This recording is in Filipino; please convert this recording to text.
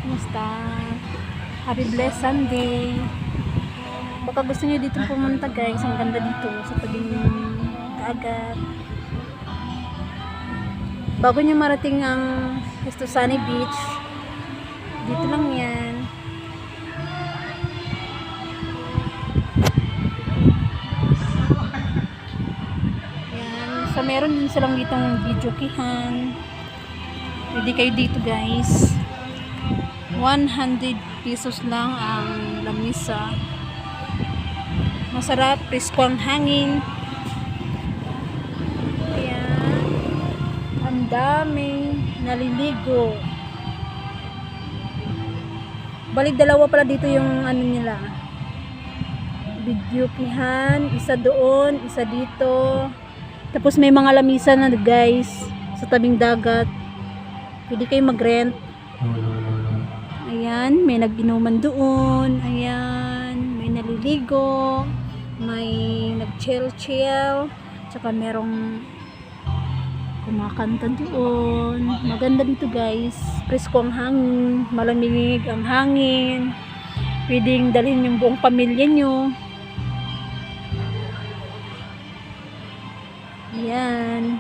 Kumusta? Happy blessed Sunday. Baka gusto niyo dito pumunta guys. Ang ganda dito sa tabing dagat. Bago niyo marating ang Estosani Beach, dito lang yan. Yan. So meron din silang ditong videokihan. Pwede kayo dito guys. 100 pesos lang ang lamisa. Masarap, presko ang hangin. Ayan. Ang daming naliligo. Balik dalawa pala dito yung ano nila. Videokihan, isa doon, isa dito. Tapos may mga lamisa na guys sa tabing dagat. Pwede kayo mag-rent. Ayan, may nag-inuman doon. Ayan, may naliligo. May nag-chill-chill. Tsaka merong kumakanta doon. Maganda dito guys. Presko ang hangin. Malamig ang hangin. Pwedeng dalhin yung buong pamilya nyo. Ayan.